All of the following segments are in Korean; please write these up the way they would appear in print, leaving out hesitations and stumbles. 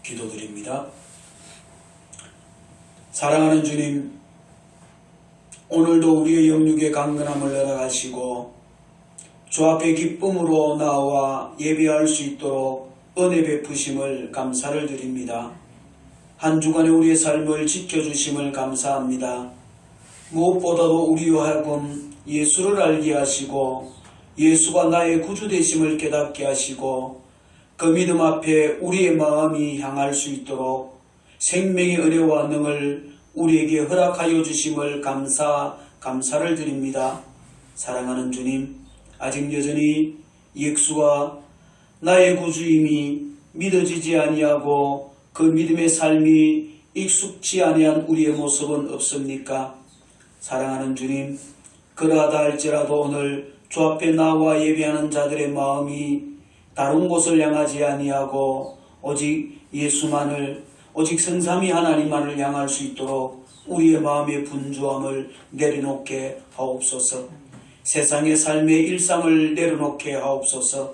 기도드립니다. 사랑하는 주님, 오늘도 우리의 영육의 강건함을 허락하시고 주 앞에 기쁨으로 나와 예배할 수 있도록 은혜 베푸심을 감사를 드립니다. 한 주간의 우리의 삶을 지켜주심을 감사합니다. 무엇보다도 우리와 하여금 예수를 알게 하시고 예수가 나의 구주 되심을 깨닫게 하시고 그 믿음 앞에 우리의 마음이 향할 수 있도록 생명의 은혜와 능을 우리에게 허락하여 주심을 감사를 드립니다. 사랑하는 주님, 아직 여전히 예수가 나의 구주임이 믿어지지 아니하고 그 믿음의 삶이 익숙치 아니한 우리의 모습은 없습니까? 사랑하는 주님, 그러하다 할지라도 오늘 주 앞에 나와 예배하는 자들의 마음이 다른 곳을 향하지 아니하고 오직 예수만을, 오직 성삼위 하나님만을 향할 수 있도록 우리의 마음의 분주함을 내려놓게 하옵소서. 세상의 삶의 일상을 내려놓게 하옵소서.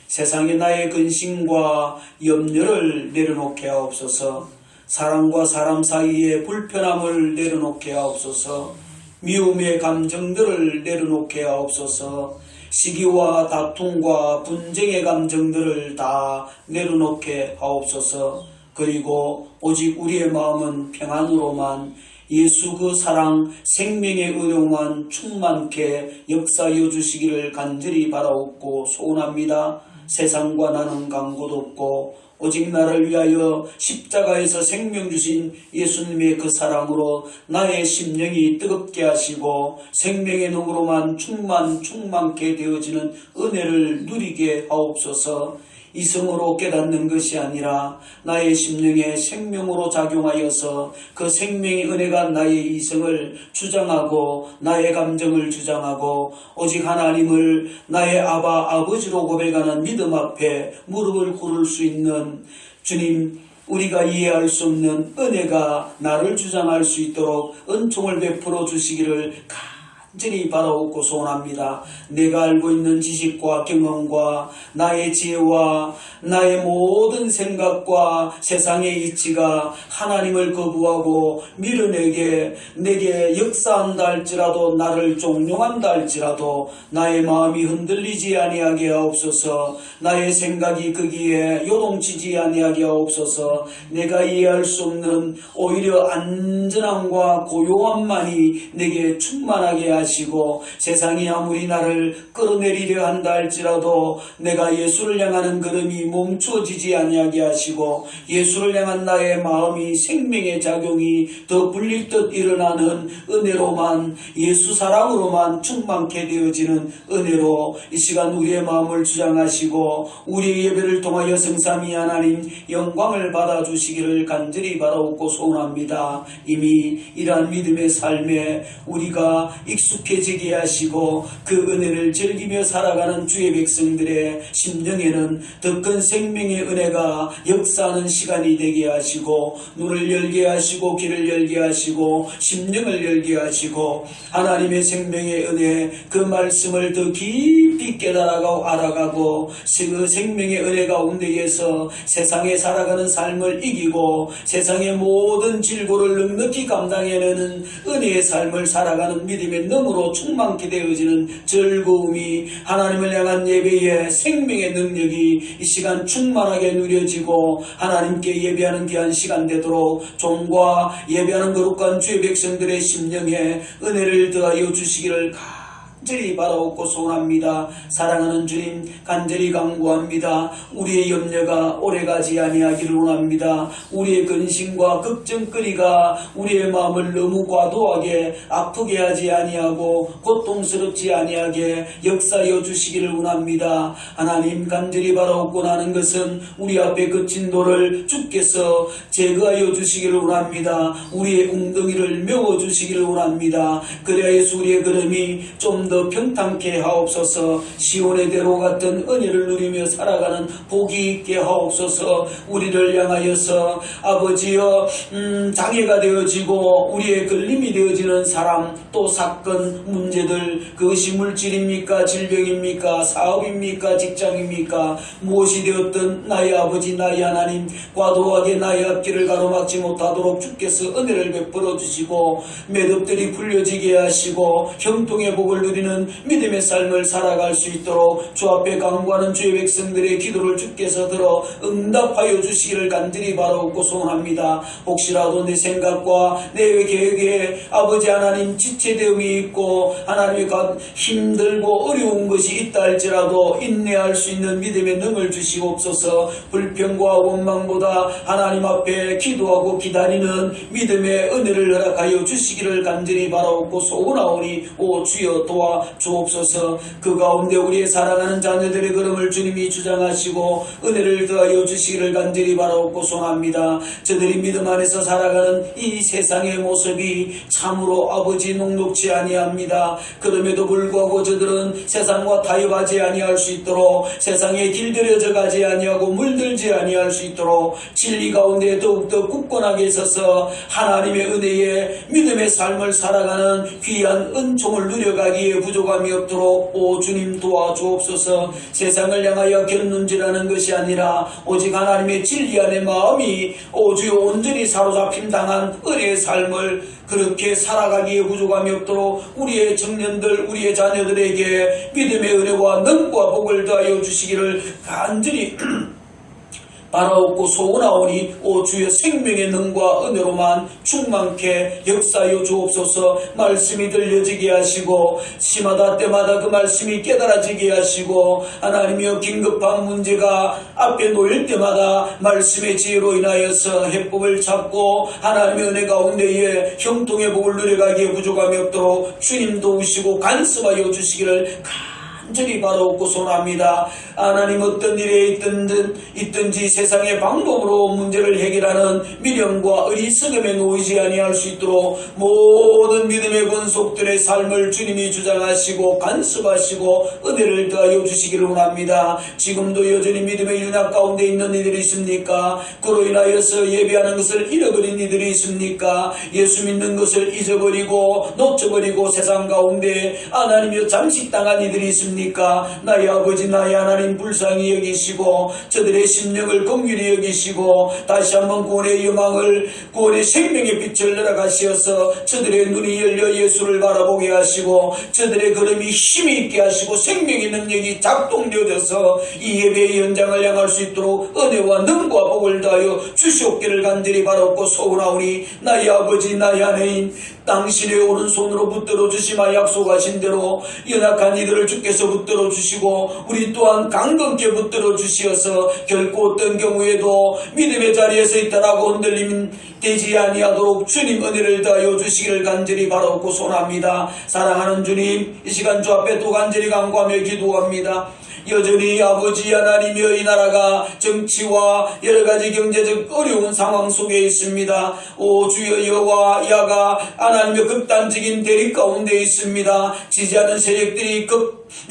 세상에 나의 근심과 염려를 내려놓게 하옵소서. 사람과 사람 사이의 불편함을 내려놓게 하옵소서. 미움의 감정들을 내려놓게 하옵소서. 시기와 다툼과 분쟁의 감정들을 다 내려놓게 하옵소서. 그리고 오직 우리의 마음은 평안으로만 예수 그 사랑 생명의 은혜만 충만케 역사하여 주시기를 간절히 바라옵고 소원합니다. 세상과 나는 간곳 없고 오직 나를 위하여 십자가에서 생명 주신 예수님의 그 사랑으로 나의 심령이 뜨겁게 하시고 생명의 능으로만 충만케 되어지는 은혜를 누리게 하옵소서. 이성으로 깨닫는 것이 아니라 나의 심령에 생명으로 작용하여서 그 생명의 은혜가 나의 이성을 주장하고 나의 감정을 주장하고 오직 하나님을 나의 아버지로 고백하는 믿음 앞에 무릎을 꿇을 수 있는 주님, 우리가 이해할 수 없는 은혜가 나를 주장할 수 있도록 은총을 베풀어 주시기를 간절히 바라옵고 소원합니다. 내가 알고 있는 지식과 경험과 나의 지혜와 나의 모든 생각과 세상의 이치가 하나님을 거부하고 밀어내게 내게 역사한다 할지라도 나를 종용한다 할지라도 나의 마음이 흔들리지 아니하게 하옵소서. 나의 생각이 거기에 요동치지 아니하게 하옵소서. 내가 이해할 수 없는 오히려 안전함과 고요함만이 내게 충만하게 하시고 세상이 아무리 나를 끌어내리려 한다 할지라도 내가 예수를 향하는 걸음이 멈추어지지 아니하게 하시고 예수를 향한 나의 마음이 생명의 작용이 더 불릴듯 일어나는 은혜로만 예수 사랑으로만 충만케 되어지는 은혜로 이 시간 우리의 마음을 주장하시고 우리의 예배를 통하여 성삼위 하나님 영광을 받아주시기를 간절히 바라옵고 소원합니다. 이미 이러한 믿음의 삶에 우리가 익숙해지게 하시고 그 은혜를 즐기며 살아가는 주의 백성들의 심령에는 더 큰 생명의 은혜가 역사하는 시간이 되게 하시고 눈을 열게 하시고 귀를 열게 하시고 심령을 열게 하시고 하나님의 생명의 은혜 그 말씀을 더 깊이 깨달아가고 알아가고 그 생명의 은혜 가운데에서 세상에 살아가는 삶을 이기고 세상의 모든 질고를 넉넉히 감당해내는 은혜의 삶을 살아가는 믿음의 능으로 충만케 되어지는 즐거움이 하나님을 향한 예배의 생명의 능력이 이 시간 충만하게 누려지고 하나님께 예배하는 귀한 시간 되도록 종과 예배하는 거룩한 주의 백성들의 심령에 은혜를 더하여 주시기를 간절히 바라옵고 소원합니다. 사랑하는 주님, 간절히 간구합니다. 우리의 염려가 오래가지 아니하기를 원합니다. 우리의 근심과 걱정거리가 우리의 마음을 너무 과도하게 아프게 하지 아니하고 고통스럽지 아니하게 역사하여 주시기를 원합니다. 하나님, 간절히 바라옵고 나는 것은 우리 앞에 거친 돌을 주께서 제거하여 주시기를 원합니다. 우리의 웅덩이를 메워주시기를 원합니다. 그래야 예수 우리의 걸음이 좀 더 더 평탄케 하옵소서. 시온의 대로 같은 은혜를 누리며 살아가는 복이 있게 하옵소서. 우리를 향하여서 아버지여 장애가 되어지고 우리의 걸림이 되어지는 사람, 또 사건, 문제들, 그것이 물질입니까, 질병입니까, 사업입니까, 직장입니까, 무엇이 되었든 나의 아버지 나의 하나님, 과도하게 나의 앞길을 가로막지 못하도록 주께서 은혜를 베풀어 주시고 매듭들이 굴려지게 하시고 형통의 복을 누리는 믿음의 삶을 살아갈 수 있도록 주 앞에 간구하는 주의 백성들의 기도를 주께서 들어 응답하여 주시기를 간절히 바라옵고 소원합니다. 혹시라도 내 생각과 내 계획에 아버지 하나님 지체됨이 있고 하나님의 힘들고 어려운 것이 있다 할지라도 인내할 수 있는 믿음의 능을 주시옵소서. 불평과 원망보다 하나님 앞에 기도하고 기다리는 믿음의 은혜를 허락하여 주시기를 간절히 바라옵고 소원하오니 오 주여 도와 주옵소서. 그 가운데 우리의 사랑하는 자녀들의 걸음을 주님이 주장하시고 은혜를 더하여 주시기를 간절히 바라옵고 소원합니다. 저들이 믿음 안에서 살아가는 이 세상의 모습이 참으로 아버지 녹록지 아니합니다. 그럼에도 불구하고 저들은 세상과 타협하지 아니할 수 있도록 세상에 길들여져 가지 아니하고 물들지 아니할 수 있도록 진리 가운데 더욱더 굳건하게 서서 하나님의 은혜에 믿음의 삶을 살아가는 귀한 은총을 누려가기에 부족함이 없도록 오 주님 도와주옵소서. 세상을 향하여 견눈질하는 것이 아니라 오직 하나님의 진리 안에 마음이 오 주여 온전히 사로잡힘 당한 은혜의 삶을 그렇게 살아가기에 부족함이 없도록 우리의 청년들, 우리의 자녀들에게 믿음의 은혜와 능과 복을 더하여 주시기를 간절히 바라옵고 소원하오니 오 주의 생명의 능과 은혜로만 충만케 역사하여 주옵소서. 말씀이 들려지게 하시고 시마다 때마다 그 말씀이 깨달아지게 하시고 하나님이여 긴급한 문제가 앞에 놓일 때마다 말씀의 지혜로 인하여서 해법을 찾고 하나님의 은혜 가운데에 형통의 복을 누려가기에 부족함이 없도록 주님 도우시고 간섭하여 주시기를 간절히 바라옵고 소원합니다. 하나님 어떤 일에 있든지 세상의 방법으로 문제를 해결하는 미련과 어리석음에 놓이지 아니할 수 있도록 모든 믿음의 권속들의 삶을 주님이 주장하시고 간섭하시고 은혜를 더하여 주시기를 원합니다. 지금도 여전히 믿음의 윤학 가운데 있는 이들이 있습니까? 그로 인하여서 예배하는 것을 잃어버린 이들이 있습니까? 예수 믿는 것을 잊어버리고 놓쳐버리고 세상 가운데 하나님이여 잠식당한 이들이 있습니까? 나의 아버지 나의 하나님 불쌍히 여기시고 저들의 심령을 긍휼히 여기시고 다시 한번 구원의 여망을 구원의 생명의 빛을 열어가시어서 저들의 눈이 열려 예수를 바라보게 하시고 저들의 걸음이 힘이 있게 하시고 생명의 능력이 작동되어져서 이 예배의 현장을 향할 수 있도록 은혜와 능과 복을 다하여 주시옵기를 간절히 바라옵고 소원하오니 나의 아버지 나의 하나님 당신의 오른손으로 붙들어 주시마 약속하신 대로 연약한 이들을 주께서 붙들어 주시고 우리 또한 강건케 붙들어 주시어서 결코 어떤 경우에도 믿음의 자리에서 있다라고 흔들림 되지 아니하도록 주님 은혜를 다하여 주시기를 간절히 바라옵고 소원합니다. 사랑하는 주님, 이 시간 주 앞에 또 간절히 간구하며 기도합니다. 여전히 아버지 하나님이여 이 나라가 정치와 여러가지 경제적 어려운 상황 속에 있습니다. 오 주여 여와 야가 하나님의 극단적인 대립 가운데 있습니다. 지지하는 세력들이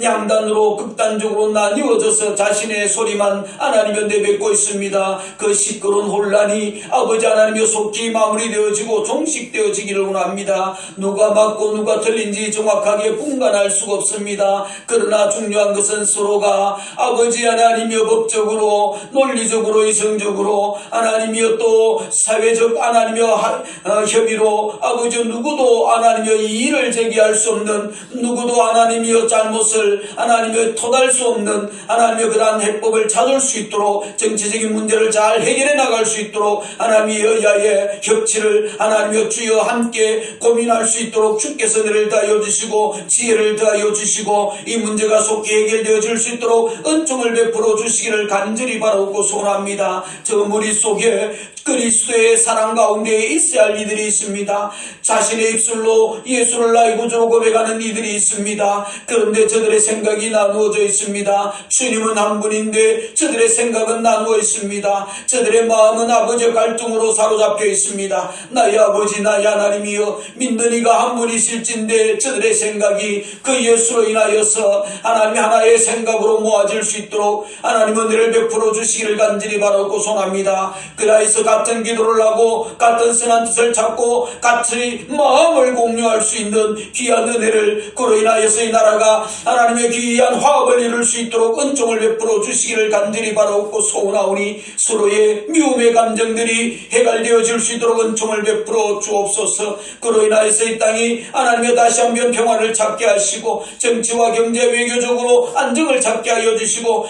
양단으로 극단적으로 나뉘어져서 자신의 소리만 하나님여 내뱉고 있습니다. 그 시끄러운 혼란이 아버지 하나님여 속히 마무리되어지고 종식되어지기를 원합니다. 누가 맞고 누가 틀린지 정확하게 분간할 수가 없습니다. 그러나 중요한 것은 서로가 아버지 하나님여 법적으로 논리적으로 이성적으로 하나님여 또 사회적 하나님여 협의로 아버지 누구도 하나님여 이의를 제기할 수 없는 누구도 하나님여 잘못을 하나님의 토달 수 없는 하나님의 그러한 해법을 찾을 수 있도록 정치적인 문제를 잘 해결해 나갈 수 있도록 하나님의 여야의 협치를 하나님의 주여 함께 고민할 수 있도록 주께서 은혜를 다하여 주시고 지혜를 다하여 주시고 이 문제가 속히 해결되어질 수 있도록 은총을 베풀어 주시기를 간절히 바라고 소원합니다. 저 머릿속에 그리스도의 사랑 가운데 있어야 할 이들이 있습니다. 자신의 입술로 예수를 나의 구주로 고백하는 이들이 있습니다. 그런데 저 저들의 생각이 나누어져 있습니다. 주님은 한 분인데 저들의 생각은 나누어 있습니다. 저들의 마음은 아버지의 갈등으로 사로잡혀 있습니다. 나의 아버지 나의 하나님이여, 믿는 이가 한 분이실진데 저들의 생각이 그 예수로 인하여서 하나님이 하나의 생각으로 모아질 수 있도록 하나님은 은혜를 베풀어 주시기를 간절히 바라고 소원합니다. 그라에서 같은 기도를 하고 같은 선한 뜻을 찾고 같이 마음을 공유할 수 있는 귀한 은혜를, 그로 인하여서 이 나라가 하나님의 귀한 화합을 이룰 수 있도록 은총을 베풀어 주시기를 간절히 바라고 소원하오니, 서로의 미움의 감정들이 해갈되어질 수 있도록 은총을 베풀어 주옵소서. 그로 인하여서 이 땅이 하나님의 다시 한번 평화를 찾게 하시고 정치와 경제 외교적으로 안정을 찾게 하여 주시고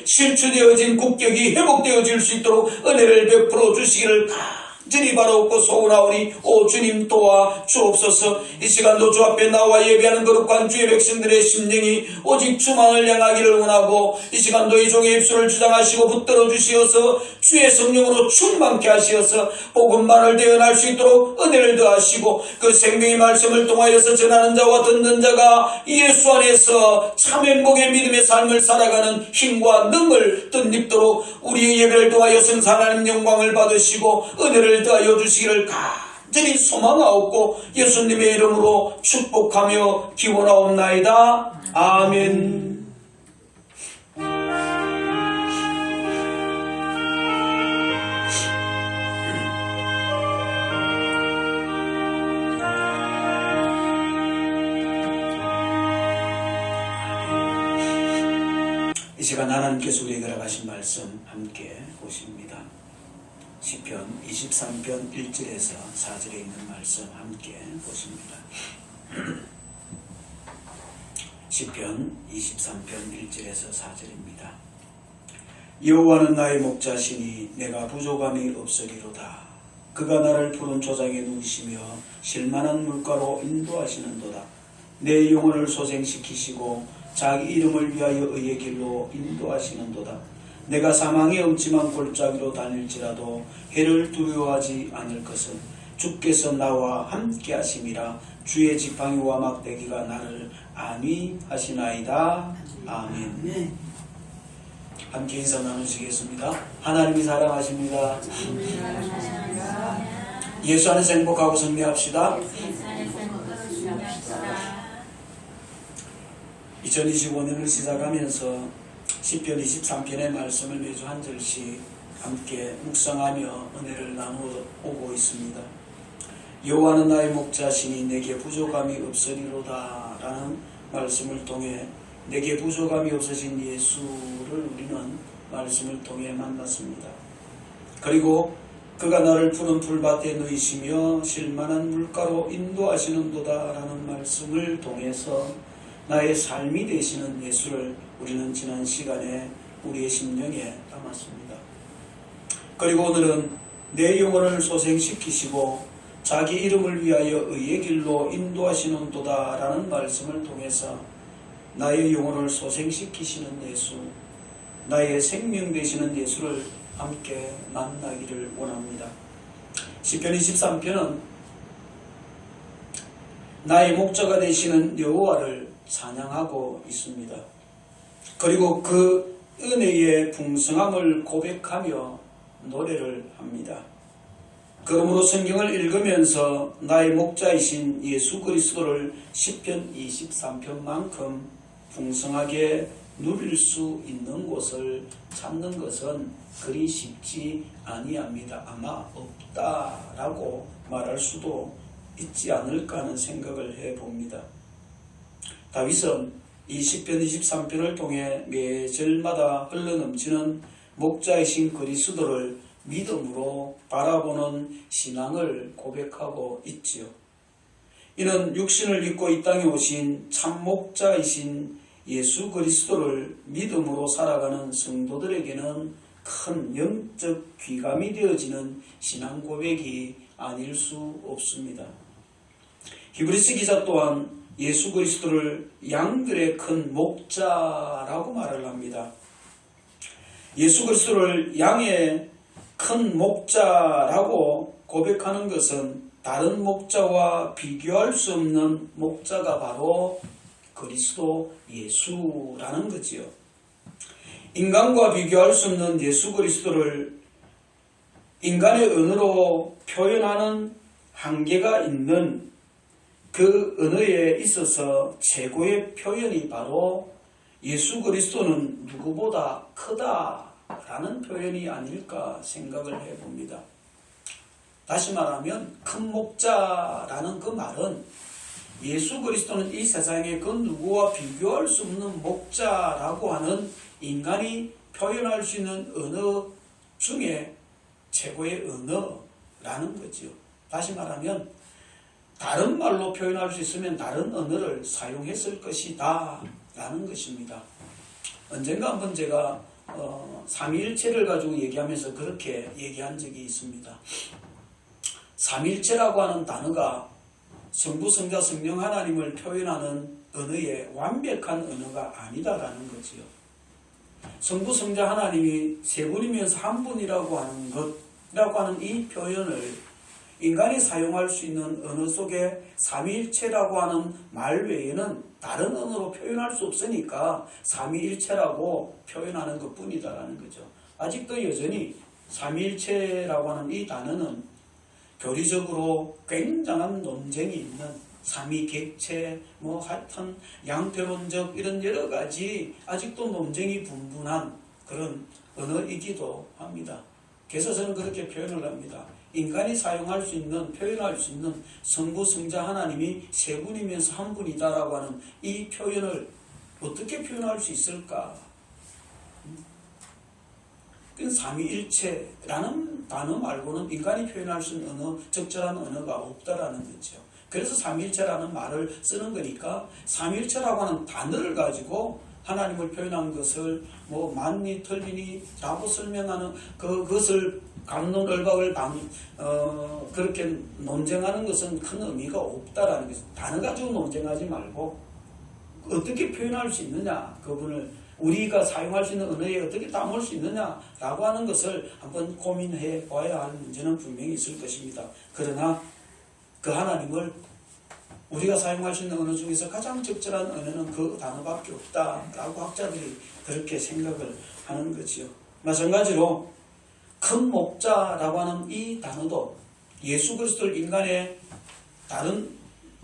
실추되어진 국격이 회복되어질 수 있도록 은혜를 베풀어 주시기를 간절히 바라옵고 소원하오니, 오 주님 도와 주옵소서. 이 시간도 주 앞에 나와 예배하는 거룩한 주의 백성들의 심령이 오직 주만을 향하기를 원하고, 이 시간도 이 종의 입술을 주장하시고 붙들어 주시어서 주의 성령으로 충만케 하시어서 복음만을 대언할 수 있도록 은혜를 더하시고, 그 생명의 말씀을 통하여서 전하는 자와 듣는 자가 예수 안에서 참 행복의 믿음의 삶을 살아가는 힘과 능을 덧입도록 우리의 예배를 통하여 성사 하나님 영광을 받으시고 은혜를 더하여 주시기를 간절히 소망하옵고 예수님의 이름으로 축복하며 기원하옵나이다. 아멘. 이 시간 하나님께서 우리에게 하신 말씀 함께 보십니다. 시편 23편 1절에서 4절에 있는 말씀 함께 보십니다. 시편 23편 1절에서 4절입니다. 여호와는 나의 목자시니 내가 부족함이 없으리로다. 그가 나를 푸른 초장에 누이시며 실만한 물가로 인도하시는도다. 내 영혼을 소생시키시고 자기 이름을 위하여 의의 길로 인도하시는도다. 내가 사망의 엄침한 골짜기로 다닐지라도 해를 두려워하지 않을 것은 주께서 나와 함께 하심이라. 주의 지팡이와 막대기가 나를 안위하시나이다. 아멘. 함께 인사 나누시겠습니다. 하나님이 사랑하십니다. 예수 안에서 행복하고 승리합시다. 2025년을 시작하면서 시편 23편의 말씀을 매주 한 절씩 함께 묵상하며 은혜를 나누어 오고 있습니다. 여호와는 나의 목자시니 내게 부족함이 없으리로다 라는 말씀을 통해 내게 부족함이 없으신 예수를 우리는 말씀을 통해 만났습니다. 그리고 그가 나를 푸른 풀밭에 누이시며 실만한 물가로 인도하시는도다 라는 말씀을 통해서 나의 삶이 되시는 예수를 우리는 지난 시간에 우리의 심령에 담았습니다. 그리고 오늘은 내 영혼을 소생시키시고 자기 이름을 위하여 의의 길로 인도하시는도다 라는 말씀을 통해서 나의 영혼을 소생시키시는 예수, 나의 생명 되시는 예수를 함께 만나기를 원합니다. 시편 23편은 나의 목자가 되시는 여호와를 찬양하고 있습니다. 그리고 그 은혜의 풍성함을 고백하며 노래를 합니다. 그러므로 성경을 읽으면서 나의 목자이신 예수 그리스도를 시편 23편만큼 풍성하게 누릴 수 있는 곳을 찾는 것은 그리 쉽지 아니합니다. 아마 없다라고 말할 수도 있지 않을까 하는 생각을 해봅니다. 다윗은 이 시편 23편을 통해 매 절마다 흘러넘치는 목자이신 그리스도를 믿음으로 바라보는 신앙을 고백하고 있지요. 이는 육신을 입고 이 땅에 오신 참 목자이신 예수 그리스도를 믿음으로 살아가는 성도들에게는 큰 영적 귀감이 되어지는 신앙 고백이 아닐 수 없습니다. 히브리서 기자 또한 예수 그리스도를 양들의 큰 목자라고 말을 합니다. 예수 그리스도를 양의 큰 목자라고 고백하는 것은 다른 목자와 비교할 수 없는 목자가 바로 그리스도 예수라는 거지요. 인간과 비교할 수 없는 예수 그리스도를 인간의 언어로 표현하는 한계가 있는 그 언어에 있어서 최고의 표현이 바로 예수 그리스도는 누구보다 크다라는 표현이 아닐까 생각을 해봅니다. 다시 말하면 큰 목자라는 그 말은 예수 그리스도는 이 세상의 그 누구와 비교할 수 없는 목자라고 하는 인간이 표현할 수 있는 언어 중에 최고의 언어라는 거지요. 다시 말하면 다른 말로 표현할 수 있으면 다른 언어를 사용했을 것이다 라는 것입니다. 언젠가 한번 제가 삼위일체를 가지고 얘기하면서 그렇게 얘기한 적이 있습니다. 삼위일체라고 하는 단어가 성부, 성자, 성령 하나님을 표현하는 언어의 완벽한 언어가 아니다라는 거지요. 성부, 성자 하나님이 세 분이면서 한 분이라고 하는 것이라고 하는 이 표현을 인간이 사용할 수 있는 언어 속에 삼위일체라고 하는 말 외에는 다른 언어로 표현할 수 없으니까 삼위일체라고 표현하는 것 뿐이다라는 거죠. 아직도 여전히 삼위일체라고 하는 이 단어는 교리적으로 굉장한 논쟁이 있는 삼위객체, 하여튼 양태론적 이런 여러 가지 아직도 논쟁이 분분한 그런 언어이기도 합니다. 그래서 저는 그렇게 표현을 합니다. 인간이 사용할 수 있는, 표현할 수 있는 성부, 성자 하나님이 세 분이면서 한 분이다라고 하는 이 표현을 어떻게 표현할 수 있을까? 삼위일체라는 단어 말고는 인간이 표현할 수 있는 언어, 적절한 언어가 없다라는 거죠. 그래서 삼위일체라는 말을 쓰는 거니까 삼위일체라고 하는 단어를 가지고 하나님을 표현한 것을 만니 털리니 라고 설명하는 그것을 갑론을박을 그렇게 논쟁하는 것은 큰 의미가 없다라는 것입니다. 단어 가지고 논쟁하지 말고 어떻게 표현할 수 있느냐, 그분을 우리가 사용할 수 있는 언어에 어떻게 담을 수 있느냐라고 하는 것을 한번 고민해 봐야 할 문제는 분명히 있을 것입니다. 그러나 그 하나님을 우리가 사용할 수 있는 언어 중에서 가장 적절한 언어는 그 단어밖에 없다라고 학자들이 그렇게 생각을 하는 거지요. 마찬가지로 큰 목자라고 하는 이 단어도 예수 그리스도를 인간의 다른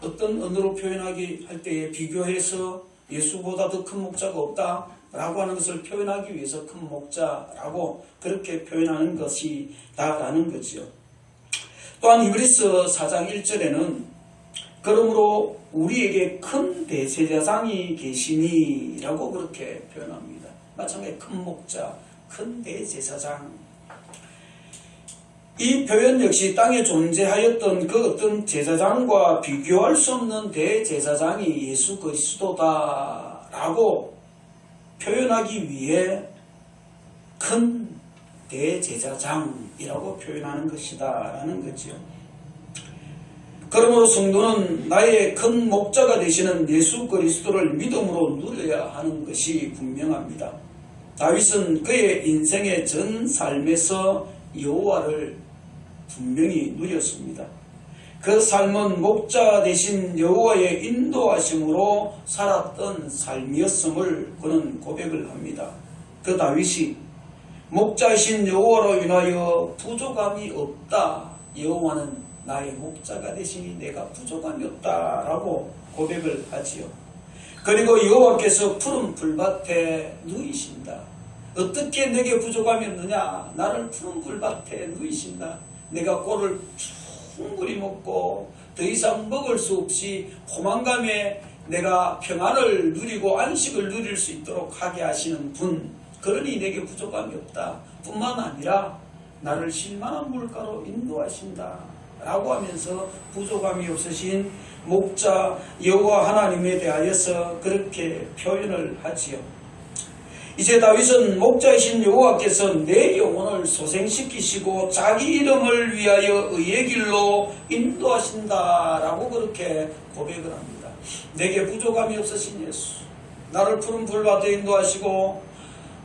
어떤 언어로 표현하기 할 때에 비교해서 예수보다 더 큰 목자가 없다라고 하는 것을 표현하기 위해서 큰 목자라고 그렇게 표현하는 것이다라는 거지요. 또한 히브리서 4장 1절에는 그러므로 우리에게 큰 대제사장이 계시니라고 그렇게 표현합니다. 마찬가지로 큰 목자, 큰 대제사장. 이 표현 역시 땅에 존재하였던 그 어떤 제사장과 비교할 수 없는 대제사장이 예수 그리스도다라고 표현하기 위해 큰 대제사장이라고 표현하는 것이다라는 거지요. 그러므로 성도는 나의 큰 목자가 되시는 예수 그리스도를 믿음으로 누려야 하는 것이 분명합니다. 다윗은 그의 인생의 전 삶에서 여호와를 분명히 누렸습니다. 그 삶은 목자 되신 여호와의 인도하심으로 살았던 삶이었음을 그는 고백을 합니다. 그 다윗이 목자이신 여호와로 인하여 부족함이 없다. 여호와는 나의 목자가 되시니 내가 부족함이 없다라고 고백을 하지요. 그리고 여호와께서 푸른 풀밭에 누이신다. 어떻게 내게 부족함이 없느냐? 나를 푸른 풀밭에 누이신다. 내가 꼴을 충분히 먹고 더 이상 먹을 수 없이 포만감에 내가 평안을 누리고 안식을 누릴 수 있도록 하게 하시는 분, 그러니 내게 부족함이 없다. 뿐만 아니라 나를 실만한 물가로 인도하신다 라고 하면서 부족함이 없으신 목자 여호와 하나님에 대하여서 그렇게 표현을 하지요. 이제 다윗은 목자이신 여호와께서 내 영혼을 소생시키시고 자기 이름을 위하여 의의 길로 인도하신다라고 그렇게 고백을 합니다. 내게 부족함이 없으신 예수, 나를 푸른 풀밭에 인도하시고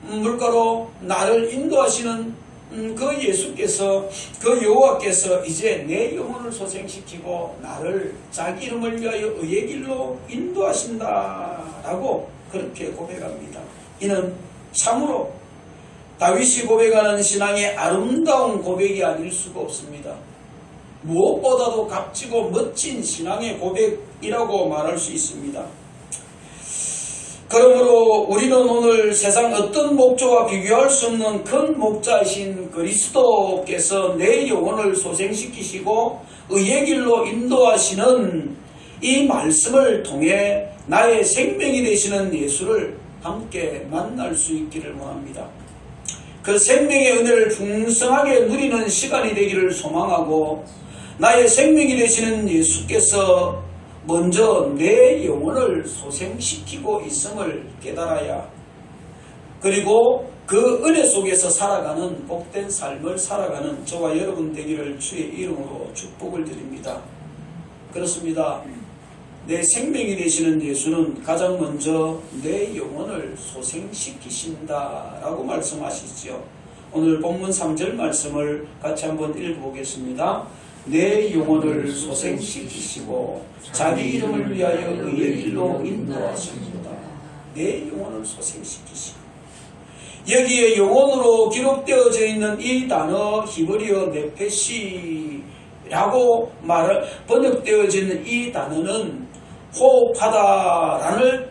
물가로 나를 인도하시는 그 예수께서, 그 여호와께서 이제 내 영혼을 소생시키고 나를 자기 이름을 위하여 의의 길로 인도하신다라고 그렇게 고백합니다. 이는 참으로 다윗이 고백하는 신앙의 아름다운 고백이 아닐 수가 없습니다. 무엇보다도 값지고 멋진 신앙의 고백이라고 말할 수 있습니다. 그러므로 우리는 오늘 세상 어떤 목자와 비교할 수 없는 큰 목자이신 그리스도께서 내 영혼을 소생시키시고 의의 길로 인도하시는 이 말씀을 통해 나의 생명이 되시는 예수를 함께 만날 수 있기를 원합니다. 그 생명의 은혜를 풍성하게 누리는 시간이 되기를 소망하고, 나의 생명이 되시는 예수께서 먼저 내 영혼을 소생시키고 있음을 깨달아야, 그리고 그 은혜 속에서 살아가는 복된 삶을 살아가는 저와 여러분 되기를 주의 이름으로 축복을 드립니다. 그렇습니다. 내 생명이 되시는 예수는 가장 먼저 내 영혼을 소생시키신다라고 말씀하시죠. 오늘 본문 3절 말씀을 같이 한번 읽어보겠습니다. 내 영혼을 소생시키시고 자기 이름을 위하여 의의 길로 인도하십니다. 내 영혼을 소생시키시고, 여기에 영혼으로 기록되어져 있는 이 단어 히브리어 네페시라고 번역되어져 있는 이 단어는 호흡하다라는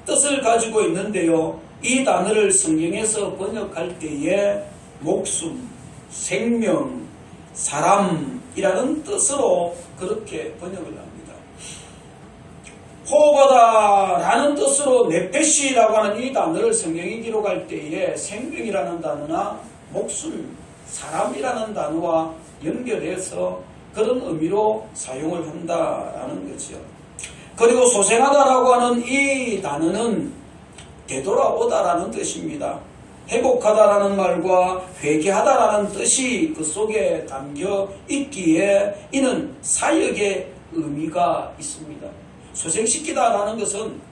뜻을 가지고 있는데요. 이 단어를 성경에서 번역할 때에 목숨, 생명, 사람이라는 뜻으로 그렇게 번역을 합니다. 호흡하다라는 뜻으로 네페시라고 하는 이 단어를 성경이 기록할 때에 생명이라는 단어나 목숨, 사람이라는 단어와 연결해서 그런 의미로 사용을 한다라는 거죠. 그리고 소생하다라고 하는 이 단어는 되돌아오다라는 뜻입니다. 회복하다라는 말과 회개하다라는 뜻이 그 속에 담겨 있기에 이는 사역의 의미가 있습니다. 소생시키다라는 것은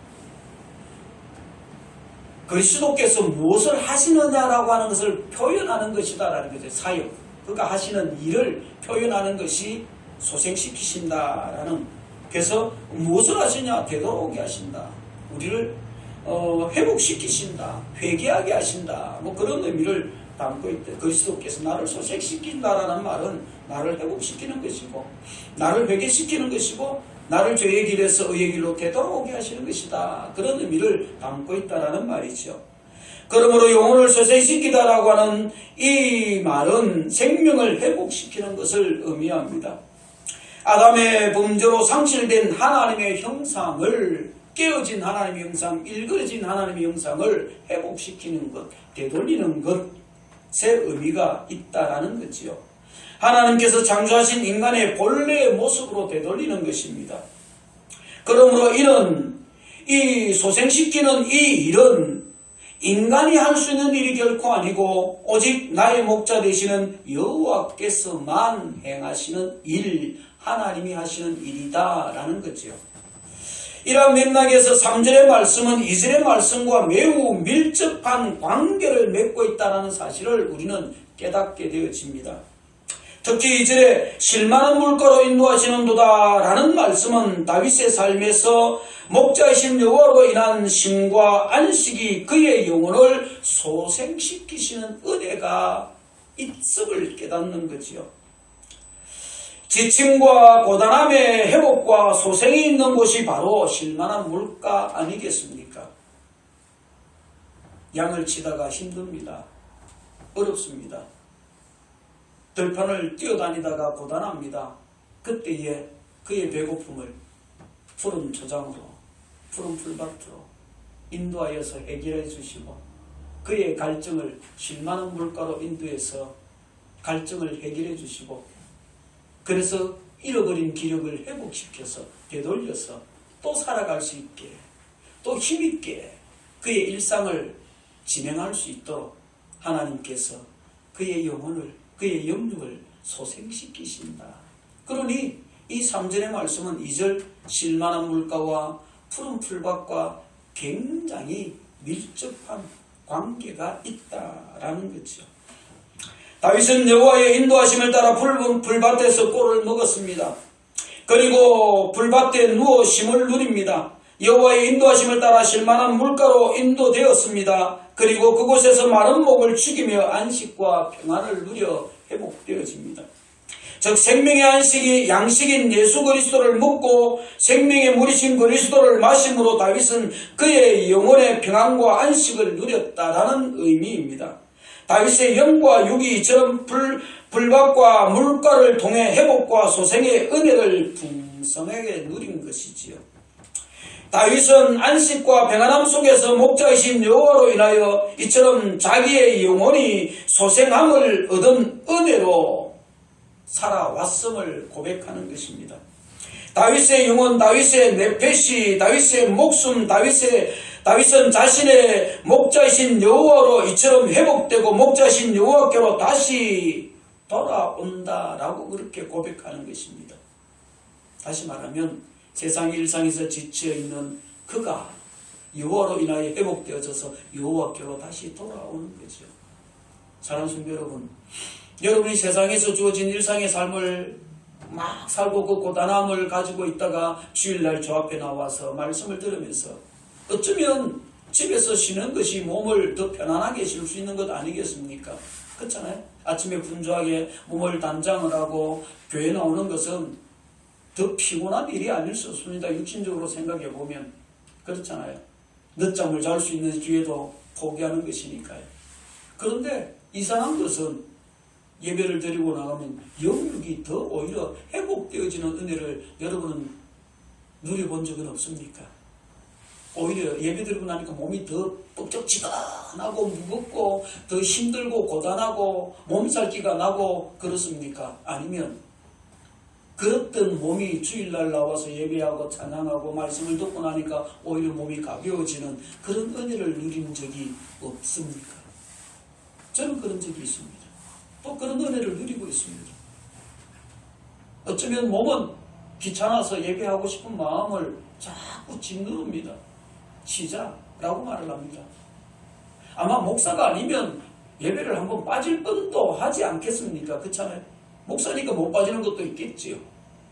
그리스도께서 무엇을 하시느냐라고 하는 것을 표현하는 것이다라는 거죠. 사역, 그가 하시는 일을 표현하는 것이 소생시키신다라는. 그래서 무엇을 하시냐? 되돌아오게 하신다. 우리를 회복시키신다. 회개하게 하신다. 뭐 그런 의미를 담고 있다. 그리스도께서 나를 소생시킨다라는 말은 나를 회복시키는 것이고, 나를 회개시키는 것이고, 나를 죄의 길에서 의의 길로 되돌아오게 하시는 것이다. 그런 의미를 담고 있다라는 말이죠. 그러므로 영혼을 소생시키다라고 하는 이 말은 생명을 회복시키는 것을 의미합니다. 아담의 범죄로 상실된 하나님의 형상을, 깨어진 하나님의 형상, 일그러진 하나님의 형상을 회복시키는 것, 되돌리는 것에 의미가 있다라는 거지요. 하나님께서 창조하신 인간의 본래의 모습으로 되돌리는 것입니다. 그러므로 이는, 이 소생시키는 이 일은 인간이 할 수 있는 일이 결코 아니고 오직 나의 목자 되시는 여호와께서만 행하시는 일, 하나님이 하시는 일이다라는 거지요. 이러한 맥락에서 3절의 말씀은 2절의 말씀과 매우 밀접한 관계를 맺고 있다는 사실을 우리는 깨닫게 되어집니다. 특히 2절에 실만한 물가로 인도하시는도다 라는 말씀은 다윗의 삶에서 목자이신 여호와로 인한 쉼과 안식이 그의 영혼을 소생시키시는 은혜가 있음을 깨닫는 거지요. 지침과 고단함의 회복과 소생이 있는 곳이 바로 실만한 물가 아니겠습니까? 양을 치다가 힘듭니다. 어렵습니다. 들판을 뛰어다니다가 고단합니다. 그때에 그의 배고픔을 푸른 초장으로, 푸른 풀밭으로 인도하여서 해결해 주시고, 그의 갈증을 실만한 물가로 인도해서 갈증을 해결해 주시고, 그래서 잃어버린 기력을 회복시켜서 되돌려서 또 살아갈 수 있게, 또 힘있게 그의 일상을 진행할 수 있도록 하나님께서 그의 영혼을, 그의 영육을 소생시키신다. 그러니 이 3절의 말씀은 2절 실만한 물가와 푸른 풀밭과 굉장히 밀접한 관계가 있다라는 거죠. 다윗은 여호와의 인도하심을 따라 붉은 불밭에서 꼴을 먹었습니다. 그리고 불밭에 누워 쉼을 누립니다. 여호와의 인도하심을 따라 실만한 물가로 인도되었습니다. 그리고 그곳에서 마른 목을 죽이며 안식과 평안을 누려 회복되어집니다. 즉 생명의 안식이 양식인 예수 그리스도를 먹고 생명의 물이신 그리스도를 마심으로 다윗은 그의 영혼의 평안과 안식을 누렸다라는 의미입니다. 다윗의 영과 육이 이처럼 불밭과 물가를 통해 회복과 소생의 은혜를 풍성하게 누린 것이지요. 다윗은 안식과 평안함 속에서 목자이신 여호와로 인하여 이처럼 자기의 영혼이 소생함을 얻은 은혜로 살아왔음을 고백하는 것입니다. 다윗의 영혼, 다윗의 네페시, 다윗의 목숨, 다윗은 자신의 목자이신 여호와로 이처럼 회복되고 목자이신 여호와께로 다시 돌아온다라고 그렇게 고백하는 것입니다. 다시 말하면 세상 일상에서 지쳐있는 그가 여호와로 인하여 회복되어져서 여호와께로 다시 돌아오는 거죠. 사랑하는 성도 여러분, 여러분이 세상에서 주어진 일상의 삶을 막 살고 그 고단함을 가지고 있다가 주일날 저 앞에 나와서 말씀을 들으면서 어쩌면 집에서 쉬는 것이 몸을 더 편안하게 쉴 수 있는 것 아니겠습니까? 그렇잖아요. 아침에 분주하게 몸을 단장을 하고 교회 나오는 것은 더 피곤한 일이 아닐 수 없습니다. 육신적으로 생각해 보면 그렇잖아요. 늦잠을 잘 수 있는 기회도 포기하는 것이니까요. 그런데 이상한 것은 예배를 드리고 나가면 영육이 더 오히려 회복되어지는 은혜를 여러분은 누려본 적은 없습니까? 오히려 예배 드리고 나니까 몸이 더 뻑적지근하고 무겁고 더 힘들고 고단하고 몸살기가 나고 그렇습니까? 아니면 그랬던 몸이 주일날 나와서 예배하고 찬양하고 말씀을 듣고 나니까 오히려 몸이 가벼워지는 그런 은혜를 누린 적이 없습니까? 저는 그런 적이 있습니다. 또 그런 은혜를 누리고 있습니다. 어쩌면 몸은 귀찮아서 예배하고 싶은 마음을 자꾸 짓누릅니다. 쉬자라고 말을 합니다. 아마 목사가 아니면 예배를 한번 빠질 뻔도 하지 않겠습니까? 그렇잖아요. 목사니까 못 빠지는 것도 있겠지요.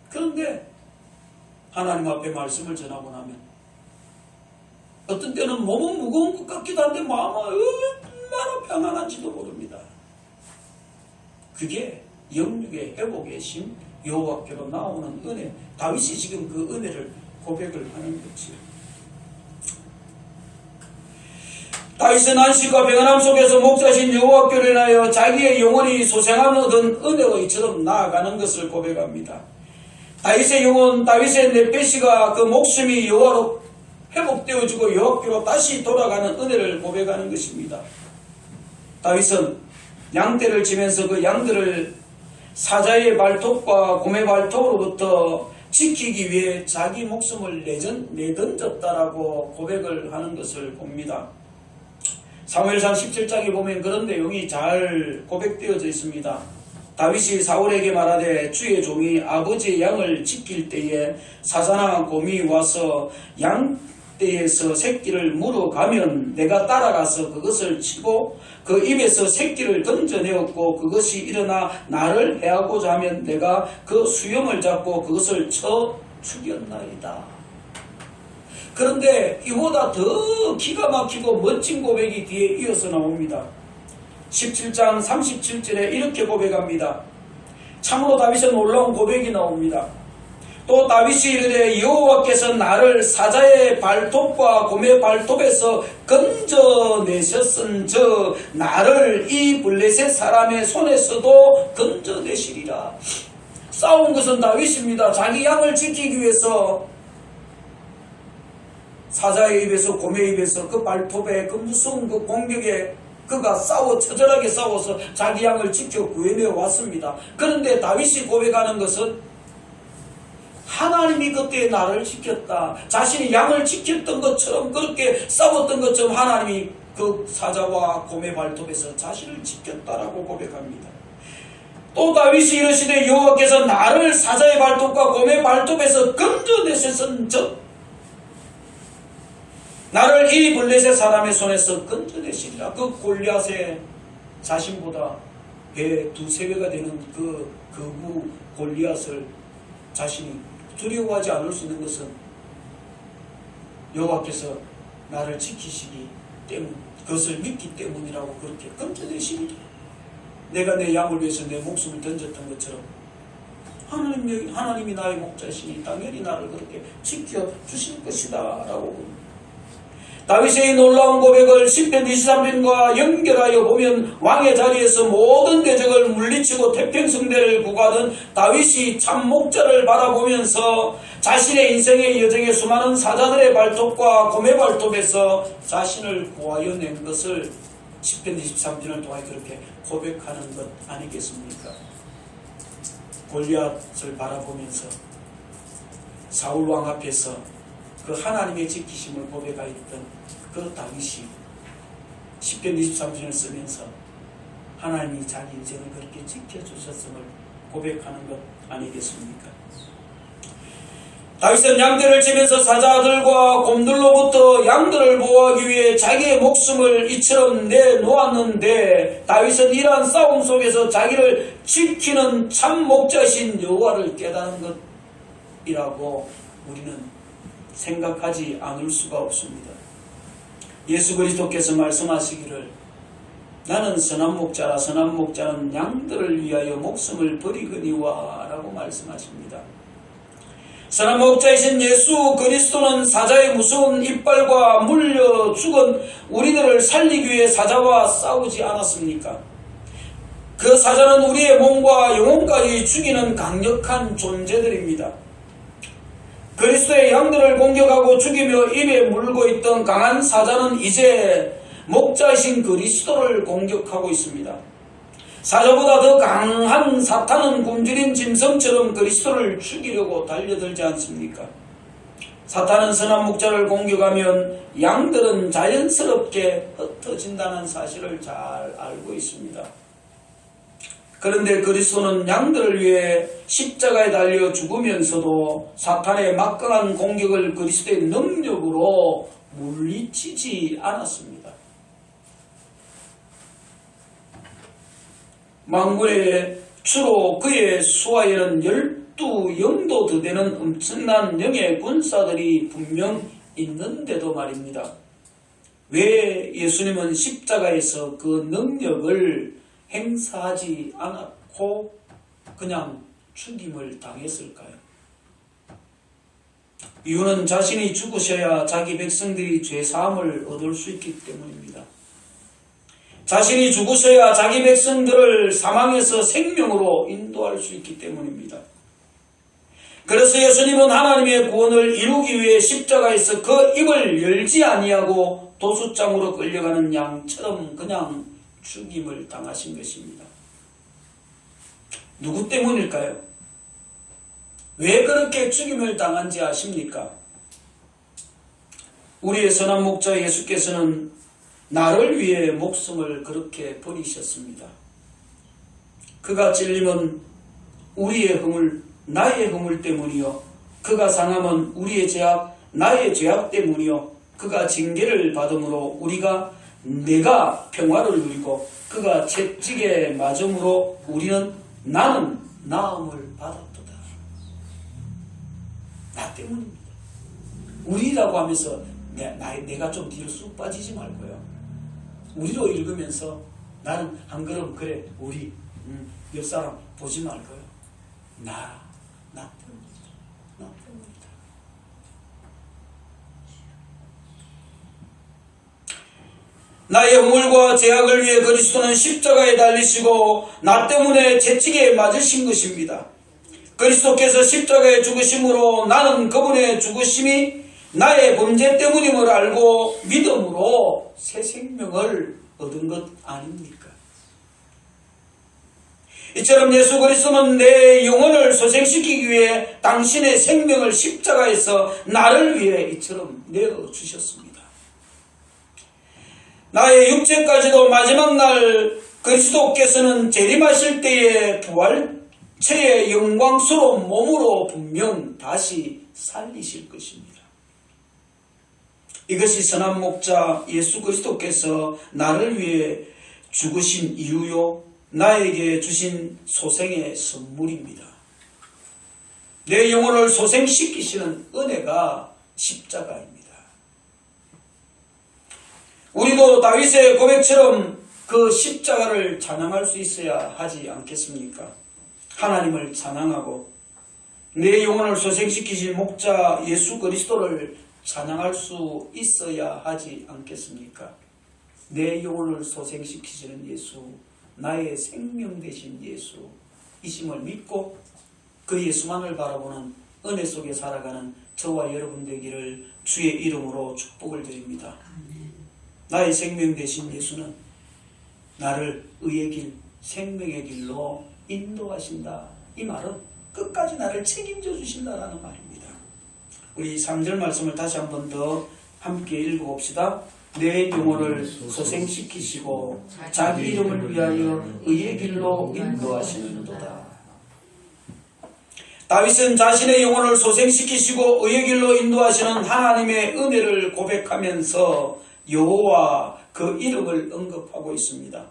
그런데 하나님 앞에 말씀을 전하고 나면 어떤 때는 몸은 무거운 것 같기도 한데 마음은 얼마나 평안한지도 모릅니다. 그게 영육의 회복의 심, 여호와께로 나오는 은혜. 다윗이 지금 그 은혜를 고백을 하는 거지요. 다윗은 안식과 평안함 속에서 목자신 여호와께로 인하여 자기의 영혼이 소생함을 얻은 은혜로 이처럼 나아가는 것을 고백합니다. 다윗의 영혼, 다윗의 네페시가 그 목숨이 여호와로 회복되어지고 여호와께로 다시 돌아가는 은혜를 고백하는 것입니다. 다윗은 양떼를 치면서 그 양들을 사자의 발톱과 곰의 발톱으로부터 지키기 위해 자기 목숨을 내던졌다라고 고백을 하는 것을 봅니다. 사무엘상 17장에 보면 그런 내용이 잘 고백되어져 있습니다. 다윗이 사울에게 말하되 주의 종이 아버지의 양을 지킬 때에 사자나 곰이 와서 양떼에서 새끼를 물어가면 내가 따라가서 그것을 치고 그 입에서 새끼를 던져내었고 그것이 일어나 나를 해하고자 하면 내가 그 수염을 잡고 그것을 쳐 죽였나이다. 그런데 이보다 더 기가 막히고 멋진 고백이 뒤에 이어서 나옵니다. 17장 37절에 이렇게 고백합니다. 참으로 다윗은 놀라운 고백이 나옵니다. 또 다윗이 이르되 여호와께서 나를 사자의 발톱과 곰의 발톱에서 건져내셨은저 나를 이 블레셋 사람의 손에서도 건져내시리라. 싸운 것은 다윗입니다. 자기 양을 지키기 위해서 사자의 입에서 곰의 입에서 그 발톱에 그 무서운 그 공격에 그가 처절하게 싸워서 자기 양을 지켜 구해내 왔습니다. 그런데 다윗이 고백하는 것은 하나님이 그때 나를 지켰다. 자신이 양을 지켰던 것처럼 그렇게 싸웠던 것처럼 하나님이 그 사자와 곰의 발톱에서 자신을 지켰다라고 고백합니다. 또 다윗이 이르시되 여호와께서 나를 사자의 발톱과 곰의 발톱에서 건져내셨은즉 나를 이 블레셋 사람의 손에서 건져내시리라. 그 골리앗의 자신보다 배 두세 배가 되는 그 거구 골리앗을 자신이 두려워하지 않을 수 있는 것은 여호와께서 나를 지키시기 때문, 그것을 믿기 때문이라고 그렇게 건져내십니다. 내가 내 양을 위해서 내 목숨을 던졌던 것처럼 하나님이 나의 목자시니 당연히 나를 그렇게 지켜주실 것이다 라고 봅니다. 다윗의 놀라운 고백을 시편 23편과 연결하여 보면 왕의 자리에서 모든 대적을 물리치고 태평성대를 구가하던 다윗이 참 목자를 바라보면서 자신의 인생의 여정에 수많은 사자들의 발톱과 곰의 발톱에서 자신을 구하여 낸 것을 시편 23편을 통해 그렇게 고백하는 것 아니겠습니까? 골리앗을 바라보면서 사울 왕 앞에서 그 하나님의 지키심을 고백하였던 그 다윗이 시편 23편을 쓰면서 하나님이 자기 인생을 그렇게 지켜주셨음을 고백하는 것 아니겠습니까? 다윗은 양떼를 치면서 사자들과 곰들로부터 양들을 보호하기 위해 자기의 목숨을 이처럼 내놓았는데 다윗은 이러한 싸움 속에서 자기를 지키는 참 목자신 여호와를 깨달은 것이라고 우리는 생각하지 않을 수가 없습니다. 예수 그리스도께서 말씀하시기를 나는 선한 목자라 선한 목자는 양들을 위하여 목숨을 버리거니와 라고 말씀하십니다. 선한 목자이신 예수 그리스도는 사자의 무서운 이빨과 물려 죽은 우리들을 살리기 위해 사자와 싸우지 않았습니까? 그 사자는 우리의 몸과 영혼까지 죽이는 강력한 존재들입니다. 그리스도의 양들을 공격하고 죽이며 입에 물고 있던 강한 사자는 이제 목자이신 그리스도를 공격하고 있습니다. 사자보다 더 강한 사탄은 굶주린 짐승처럼 그리스도를 죽이려고 달려들지 않습니까? 사탄은 선한 목자를 공격하면 양들은 자연스럽게 흩어진다는 사실을 잘 알고 있습니다. 그런데 그리스도는 양들을 위해 십자가에 달려 죽으면서도 사탄의 막강한 공격을 그리스도의 능력으로 물리치지 않았습니다. 만군의 주로 그의 수하에는 12영도 더 되는 엄청난 영의 군사들이 분명 있는데도 말입니다. 왜 예수님은 십자가에서 그 능력을 행사하지 않았고 그냥 죽임을 당했을까요? 이유는 자신이 죽으셔야 자기 백성들이 죄사함을 얻을 수 있기 때문입니다. 자신이 죽으셔야 자기 백성들을 사망에서 생명으로 인도할 수 있기 때문입니다. 그래서 예수님은 하나님의 구원을 이루기 위해 십자가에서 그 입을 열지 아니하고 도수장으로 끌려가는 양처럼 그냥 죽임을 당하신 것입니다. 누구 때문일까요? 왜 그렇게 죽임을 당한지 아십니까? 우리의 선한 목자 예수께서는 나를 위해 목숨을 그렇게 버리셨습니다. 그가 찔림은 우리의 허물, 나의 허물 때문이요. 그가 상함은 우리의 죄악, 나의 죄악 때문이요. 그가 징계를 받음으로 내가 평화를 누리고 그가 채찍에 맞음으로 나는 나음을 받았도다. 나 때문입니다. 우리라고 하면서 내가 좀 뒤로 쑥 빠지지 말고요. 우리로 읽으면서 나는 한 걸음 그래 우리 옆 사람 보지 말고요. 나 때문이다. 나 때문이다. 나의 허물과 죄악을 위해 그리스도는 십자가에 달리시고 나 때문에 채찍에 맞으신 것입니다. 그리스도께서 십자가에 죽으심으로 나는 그분의 죽으심이 나의 범죄 때문임을 알고 믿음으로 새 생명을 얻은 것 아닙니까? 이처럼 예수 그리스도는 내 영혼을 소생시키기 위해 당신의 생명을 십자가에서 나를 위해 이처럼 내어주셨습니다. 나의 육체까지도 마지막 날 그리스도께서는 재림하실 때에 부활체의 영광스러운 몸으로 분명 다시 살리실 것입니다. 이것이 선한 목자 예수 그리스도께서 나를 위해 죽으신 이유요 나에게 주신 소생의 선물입니다. 내 영혼을 소생시키시는 은혜가 십자가입니다. 우리도 다윗의 고백처럼 그 십자가를 찬양할 수 있어야 하지 않겠습니까? 하나님을 찬양하고 내 영혼을 소생시키신 목자 예수 그리스도를 찬양할 수 있어야 하지 않겠습니까? 내 영혼을 소생시키시는 예수, 나의 생명 되신 예수, 이심을 믿고 그 예수만을 바라보는 은혜 속에 살아가는 저와 여러분 되기를 주의 이름으로 축복을 드립니다. 나의 생명 되신 예수는 나를 의의 길, 생명의 길로 인도하신다. 이 말은 끝까지 나를 책임져 주신다라는 말입니다. 우리 3절 말씀을 다시 한 번 더 함께 읽어봅시다. 내 영혼을 소생시키시고 자기 이름을 위하여 의의 길로 인도하시는도다. 다윗은 자신의 영혼을 소생시키시고 의의 길로 인도하시는 하나님의 은혜를 고백하면서 여호와 그 이름을 언급하고 있습니다.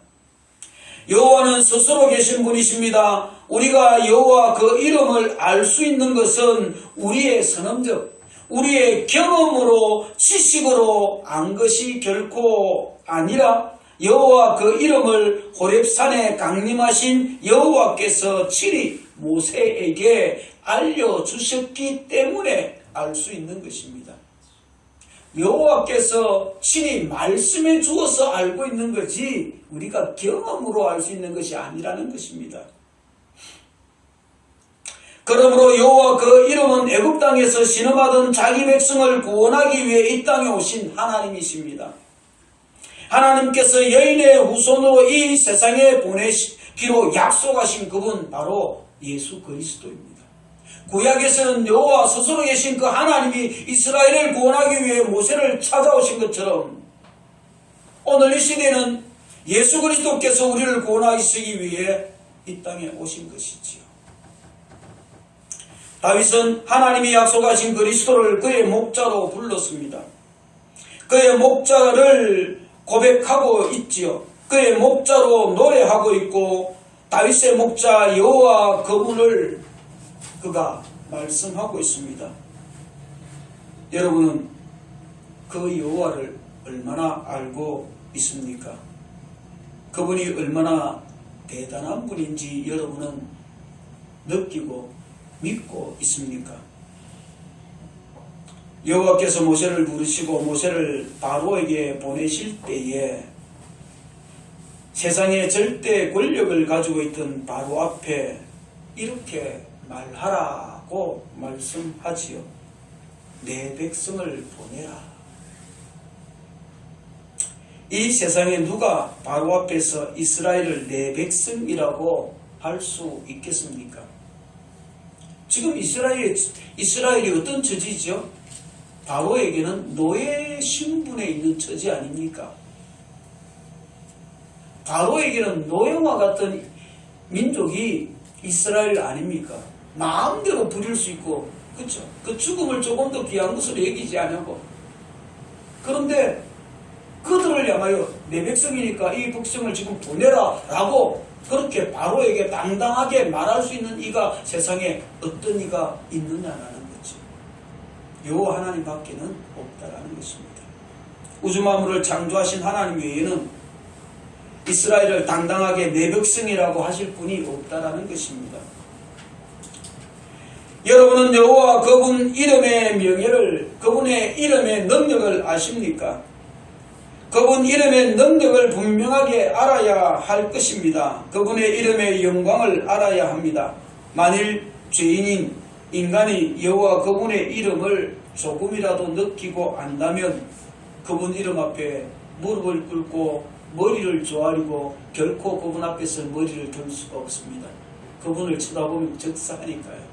여호와는 스스로 계신 분이십니다. 우리가 여호와 그 이름을 알 수 있는 것은 우리의 선험적, 우리의 경험으로 지식으로 안 것이 결코 아니라 여호와 그 이름을 호렙산에 강림하신 여호와께서 친히 모세에게 알려주셨기 때문에 알 수 있는 것입니다. 여호와께서 친히 말씀해 주어서 알고 있는 거지 우리가 경험으로 알 수 있는 것이 아니라는 것입니다. 그러므로 여호와 그 이름은 애굽 땅에서 신음하던 자기 백성을 구원하기 위해 이 땅에 오신 하나님이십니다. 하나님께서 여인의 후손으로 이 세상에 보내기로 약속하신 그분 바로 예수 그리스도입니다. 구약에서는 여호와 스스로 계신 그 하나님이 이스라엘을 구원하기 위해 모세를 찾아오신 것처럼 오늘 이 시대는 예수 그리스도께서 우리를 구원하시기 위해 이 땅에 오신 것이지요. 다윗은 하나님이 약속하신 그리스도를 그의 목자로 불렀습니다. 그의 목자를 고백하고 있지요. 그의 목자로 노래하고 있고 다윗의 목자 여호와 그분을 그가 말씀하고 있습니다. 여러분은 그 여호와를 얼마나 알고 있습니까? 그분이 얼마나 대단한 분인지 여러분은 느끼고 믿고 있습니까? 여호와께서 모세를 부르시고 모세를 바로에게 보내실 때에 세상의 절대 권력을 가지고 있던 바로 앞에 이렇게 말하라고 말씀하지요. 내 백성을 보내라. 이 세상에 누가 바로 앞에서 이스라엘을 내 백성이라고 할 수 있겠습니까? 지금 이스라엘이 어떤 처지죠? 바로에게는 노예 신분에 있는 처지 아닙니까? 바로에게는 노예와 같은 민족이 이스라엘 아닙니까? 마음대로 부릴 수 있고, 그렇죠? 그 죽음을 조금 더 귀한 것으로 여기지 않고. 그런데 그들을 향하여 내 백성이니까 이 백성을 지금 보내라 라고 그렇게 바로에게 당당하게 말할 수 있는 이가 세상에 어떤 이가 있느냐라는 거죠. 여호와 하나님 밖에는 없다라는 것입니다. 우주 만물을 창조하신 하나님 외에는 이스라엘을 당당하게 내 백성이라고 하실 분이 없다라는 것입니다. 여러분은 여호와 그분 이름의 명예를, 그분의 이름의 능력을 아십니까? 그분 이름의 능력을 분명하게 알아야 할 것입니다. 그분의 이름의 영광을 알아야 합니다. 만일 죄인인 인간이 여호와 그분의 이름을 조금이라도 느끼고 안다면 그분 이름 앞에 무릎을 꿇고 머리를 조아리고 결코 그분 앞에서 머리를 들 수가 없습니다. 그분을 쳐다보면 적사하니까요.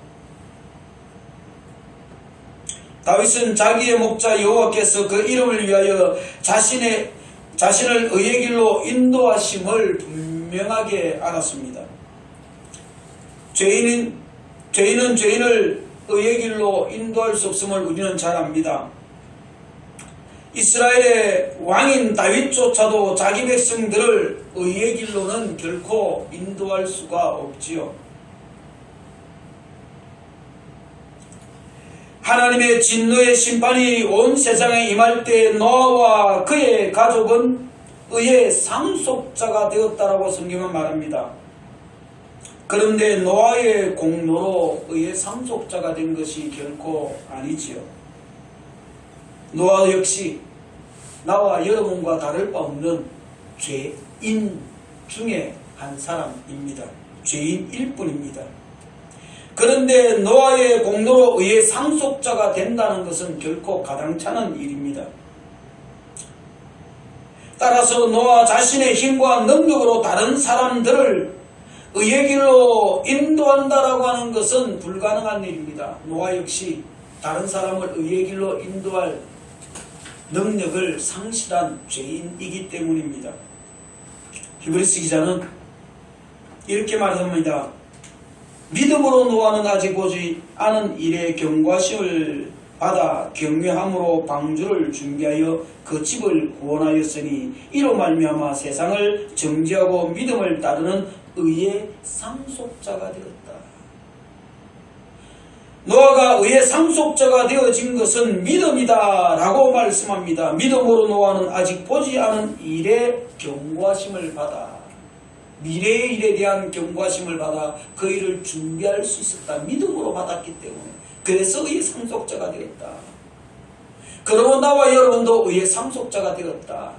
다윗은 자기의 목자 여호와께서 그 이름을 위하여 자신을 의의 길로 인도하심을 분명하게 알았습니다. 죄인은 죄인을 의의 길로 인도할 수 없음을 우리는 잘 압니다. 이스라엘의 왕인 다윗조차도 자기 백성들을 의의 길로는 결코 인도할 수가 없지요. 하나님의 진노의 심판이 온 세상에 임할 때 노아와 그의 가족은 의의 상속자가 되었다라고 성경은 말합니다. 그런데 노아의 공로로 의의 상속자가 된 것이 결코 아니지요. 노아 역시 나와 여러분과 다를 바 없는 죄인 중에 한 사람입니다. 죄인일 뿐입니다. 그런데 노아의 공로로 의의 상속자가 된다는 것은 결코 가당찮은 일입니다. 따라서 노아 자신의 힘과 능력으로 다른 사람들을 의의 길로 인도한다라고 하는 것은 불가능한 일입니다. 노아 역시 다른 사람을 의의 길로 인도할 능력을 상실한 죄인이기 때문입니다. 히브리서 기자는 이렇게 말합니다. 믿음으로 노아는 아직 보지 않은 일에 경고하심을 받아 경외함으로 방주를 준비하여 그 집을 구원하였으니 이로 말미암아 세상을 정죄하고 믿음을 따르는 의의 상속자가 되었다. 노아가 의의 상속자가 되어진 것은 믿음이다 라고 말씀합니다. 믿음으로 노아는 아직 보지 않은 일에 경고하심을 받아 미래의 일에 대한 경고하심을 받아 그 일을 준비할 수 있었다. 믿음으로 받았기 때문에 그래서 의의 상속자가 되었다. 그러므로 나와 여러분도 의의 상속자가 되었다.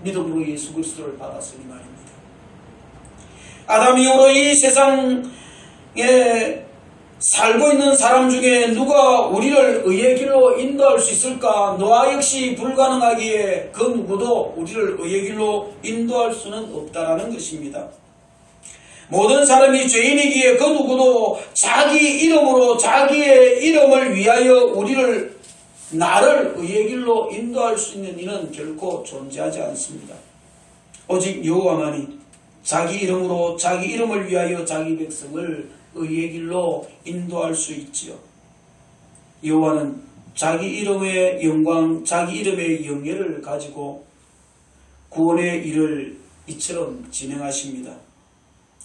믿음으로 예수 그리스도를 받았으니 말입니다. 아담 이후로 이 세상에 살고 있는 사람 중에 누가 우리를 의의 길로 인도할 수 있을까? 노아 역시 불가능하기에 그 누구도 우리를 의의 길로 인도할 수는 없다라는 것입니다. 모든 사람이 죄인이기에 그 누구도 자기 이름으로 자기의 이름을 위하여 나를 의의 길로 인도할 수 있는 이는 결코 존재하지 않습니다. 오직 여호와만이 자기 이름으로 자기 이름을 위하여 자기 백성을 의의 길로 인도할 수 있지요. 여호와는 자기 이름의 영광, 자기 이름의 영예를 가지고 구원의 일을 이처럼 진행하십니다.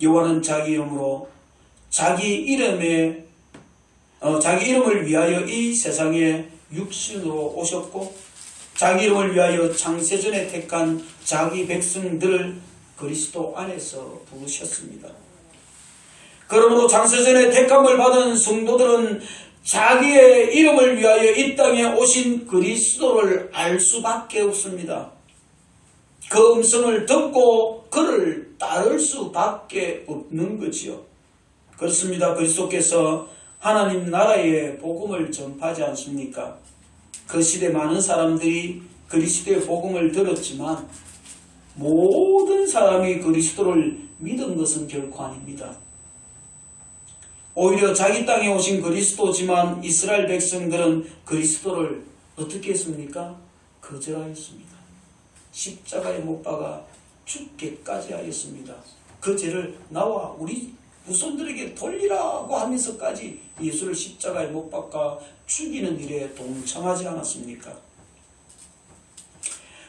여호와는 자기 이름으로 자기 이름을 위하여 이 세상에 육신으로 오셨고 자기 이름을 위하여 창세전에 택한 자기 백성들을 그리스도 안에서 부르셨습니다. 그러므로 창세전에 택함을 받은 성도들은 자기의 이름을 위하여 이 땅에 오신 그리스도를 알 수밖에 없습니다. 그 음성을 듣고 그를 따를 수밖에 없는 거지요. 그렇습니다. 그리스도께서 하나님 나라의 복음을 전파하지 않습니까? 그 시대 많은 사람들이 그리스도의 복음을 들었지만 모든 사람이 그리스도를 믿은 것은 결코 아닙니다. 오히려 자기 땅에 오신 그리스도지만 이스라엘 백성들은 그리스도를 어떻게 했습니까? 거절하였습니다. 십자가에 못 박아 죽게까지 하였습니다. 그 죄를 나와 우리 후손들에게 돌리라고 하면서까지 예수를 십자가에 못 박아 죽이는 일에 동참하지 않았습니까?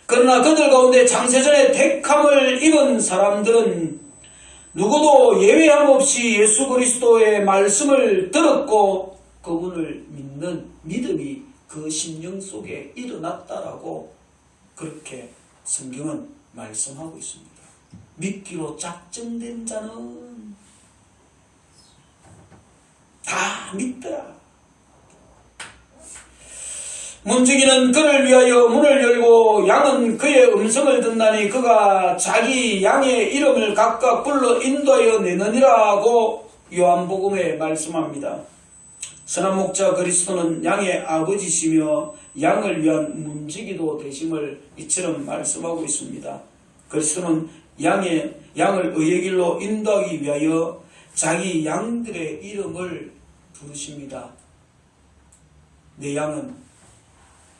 그러나 그들 가운데 창세전에 택함을 입은 사람들은 누구도 예외함 없이 예수 그리스도의 말씀을 들었고 그분을 믿는 믿음이 그 심령 속에 일어났다라고 그렇게 성경은 말씀하고 있습니다. 믿기로 작정된 자는 다 믿더라. 문지기는 그를 위하여 문을 열고 양은 그의 음성을 듣나니 그가 자기 양의 이름을 각각 불러 인도하여 내느니라고 요한복음에 말씀합니다. 선한 목자 그리스도는 양의 아버지시며 양을 위한 문지기도 되심을 이처럼 말씀하고 있습니다. 그리스도는 양을 의의 길로 인도하기 위하여 자기 양들의 이름을 부르십니다. 내 양은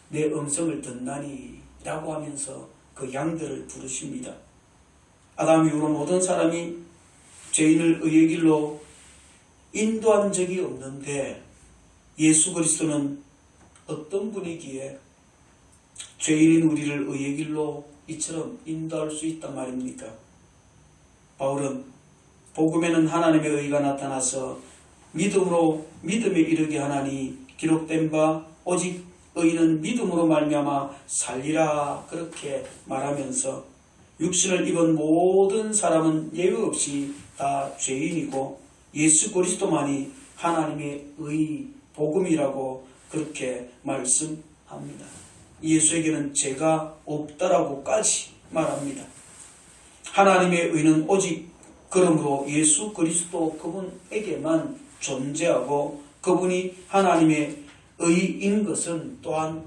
내 음성을 듣나니 라고 하면서 그 양들을 부르십니다. 아담 이후로 모든 사람이 죄인을 의의 길로 인도한 적이 없는데 예수 그리스도는 어떤 분이기에 죄인인 우리를 의의 길로 이처럼 인도할 수 있단 말입니까? 바울은 복음에는 하나님의 의가 나타나서 믿음으로 믿음에 이르게 하나니 기록된 바 오직 의인은 믿음으로 말미암아 살리라 그렇게 말하면서 육신을 입은 모든 사람은 예외 없이 다 죄인이고 예수 그리스도만이 하나님의 의 복음이라고 그렇게 말씀합니다. 예수에게는 죄가 없다라고까지 말합니다. 하나님의 의는 오직 그러므로 예수 그리스도 그분에게만 존재하고 그분이 하나님의 의인 것은 또한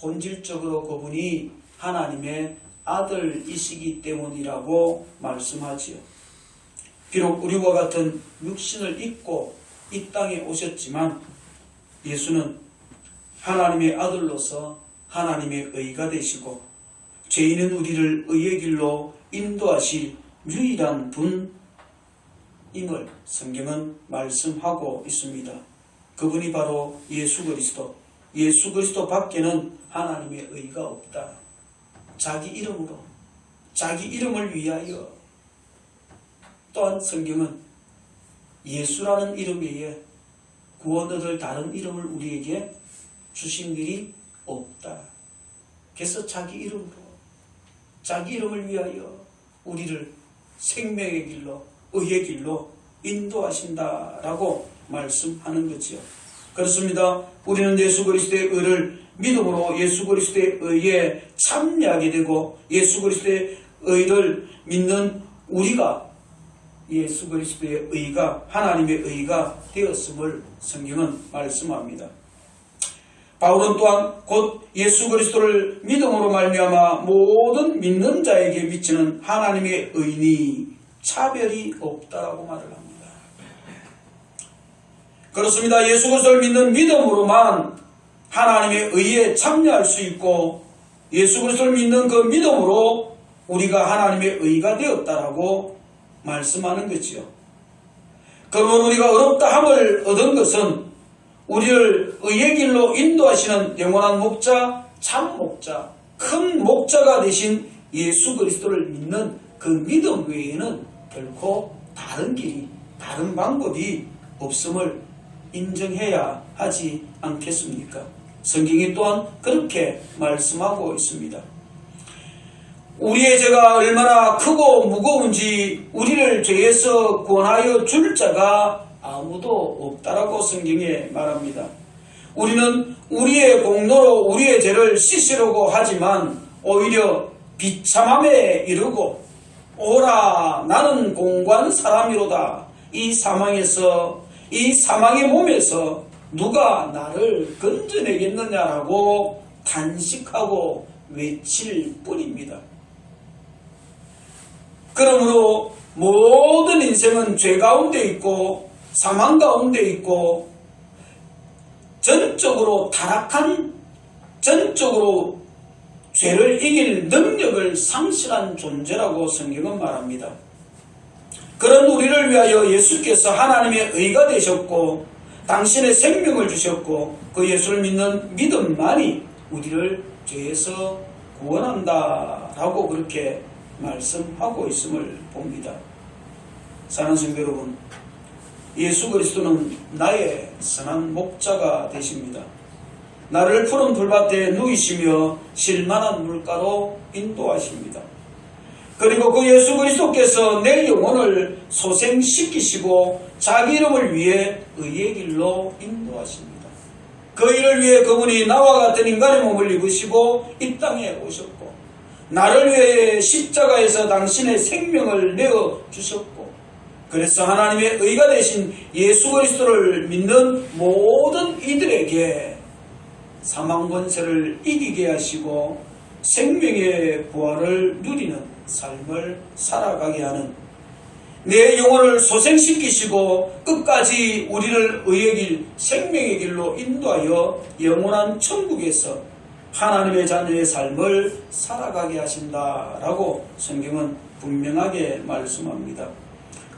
본질적으로 그분이 하나님의 아들이시기 때문이라고 말씀하지요. 비록 우리와 같은 육신을 입고 이 땅에 오셨지만 예수는 하나님의 아들로서 하나님의 의가 되시고 죄인은 우리를 의의 길로 인도하실 유일한 분임을 성경은 말씀하고 있습니다. 그분이 바로 예수 그리스도. 예수 그리스도 밖에는 하나님의 의가 없다. 자기 이름으로, 자기 이름을 위하여. 또한 성경은 예수라는 이름 외에 구원 얻을 다른 이름을 우리에게 주신 일이 없다. 그래서 자기 이름으로, 자기 이름을 위하여 우리를 생명의 길로, 의의 길로 인도하신다라고 말씀하는 거죠. 그렇습니다. 우리는 예수 그리스도의 의를 믿음으로 예수 그리스도의 의에 참여하게 되고 예수 그리스도의 의를 믿는 우리가 예수 그리스도의 의가 하나님의 의가 되었음을 성경은 말씀합니다. 바울은 또한 곧 예수 그리스도를 믿음으로 말미암아 모든 믿는 자에게 미치는 하나님의 의니 차별이 없다라고 말을 합니다. 그렇습니다. 예수 그리스도를 믿는 믿음으로만 하나님의 의에 참여할 수 있고 예수 그리스도를 믿는 그 믿음으로 우리가 하나님의 의가 되었다라고 말씀하는 거지요. 그러면 우리가 어렵다함을 얻은 것은 우리를 의의 길로 인도하시는 영원한 목자, 참 목자, 큰 목자가 되신 예수 그리스도를 믿는 그 믿음 외에는 결코 다른 길이, 다른 방법이 없음을 인정해야 하지 않겠습니까? 성경이 또한 그렇게 말씀하고 있습니다. 우리의 죄가 얼마나 크고 무거운지 우리를 죄에서 구원하여 줄 자가 아무도 없다라고 성경에 말합니다. 우리는 우리의 공로로 우리의 죄를 씻으려고 하지만 오히려 비참함에 이르고 오라 나는 공고한 사람이로다. 이 사망에서 이 사망의 몸에서 누가 나를 건져내겠느냐라고 탄식하고 외칠 뿐입니다. 그러므로 모든 인생은 죄 가운데 있고 사망 가운데 있고 전적으로 타락한, 전적으로 죄를 이길 능력을 상실한 존재라고 성경은 말합니다. 그런 우리를 위하여 예수께서 하나님의 의가 되셨고 당신의 생명을 주셨고 그 예수를 믿는 믿음만이 우리를 죄에서 구원한다라고 그렇게 말씀하고 있음을 봅니다. 사랑하는 성도 여러분, 예수 그리스도는 나의 선한 목자가 되십니다. 나를 푸른 풀밭에 누이시며 실만한 물가로 인도하십니다. 그리고 그 예수 그리스도께서 내 영혼을 소생시키시고 자기 이름을 위해 의의 길로 인도하십니다. 그 일을 위해 그분이 나와 같은 인간의 몸을 입으시고 이 땅에 오셨고 나를 위해 십자가에서 당신의 생명을 내어주셨고 그래서 하나님의 의가 되신 예수 그리스도를 믿는 모든 이들에게 사망 권세를 이기게 하시고 생명의 부활을 누리는 삶을 살아가게 하는 내 영혼을 소생시키시고 끝까지 우리를 의의 길, 생명의 길로 인도하여 영원한 천국에서 하나님의 자녀의 삶을 살아가게 하신다라고 성경은 분명하게 말씀합니다.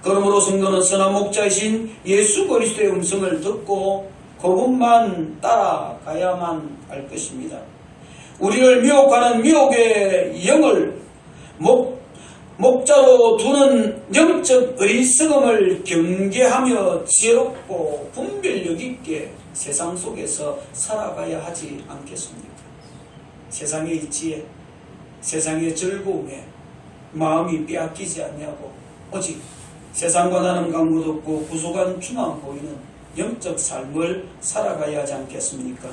그러므로 성도는 선한 목자이신 예수 그리스도의 음성을 듣고 그분만 따라가야만 할 것입니다. 우리를 미혹하는 미혹의 영을 목자로 두는 영적 어리석음을 경계하며 지혜롭고 분별력 있게 세상 속에서 살아가야 하지 않겠습니까? 세상의 지혜, 세상의 즐거움에 마음이 빼앗기지 않냐고 오직 세상과 나는 강도 없고 구속한 주만 보이는 영적 삶을 살아가야 하지 않겠습니까?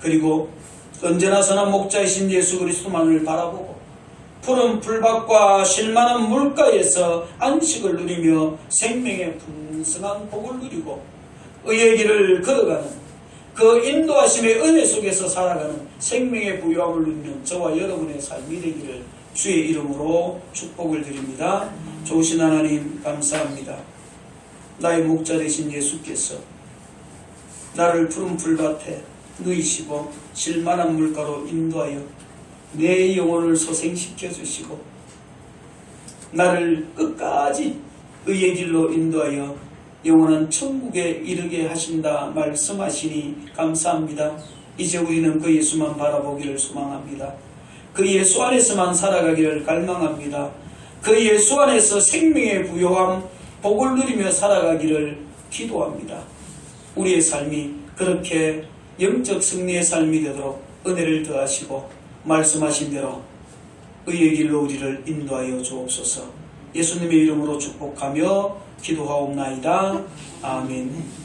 그리고 언제나 선한 목자이신 예수 그리스도만을 바라보고 푸른 풀밭과 실만한 물가에서 안식을 누리며 생명의 풍성한 복을 누리고 의의 길을 걸어가는 그 인도하심의 은혜 속에서 살아가는 생명의 부유함을 누리는 저와 여러분의 삶이 되기를 주의 이름으로 축복을 드립니다. 좋으신 하나님 감사합니다. 나의 목자 되신 예수께서 나를 푸른 풀밭에 누이시고 실만한 물가로 인도하여 내 영혼을 소생시켜 주시고 나를 끝까지 의의 길로 인도하여 영원한 천국에 이르게 하신다 말씀하시니 감사합니다. 이제 우리는 그 예수만 바라보기를 소망합니다. 그 예수 안에서만 살아가기를 갈망합니다. 그 예수 안에서 생명의 부요함, 복을 누리며 살아가기를 기도합니다. 우리의 삶이 그렇게 영적 승리의 삶이 되도록 은혜를 더하시고 말씀하신 대로 의의 길로 우리를 인도하여 주옵소서. 예수님의 이름으로 축복하며 기도하옵나이다. 아멘.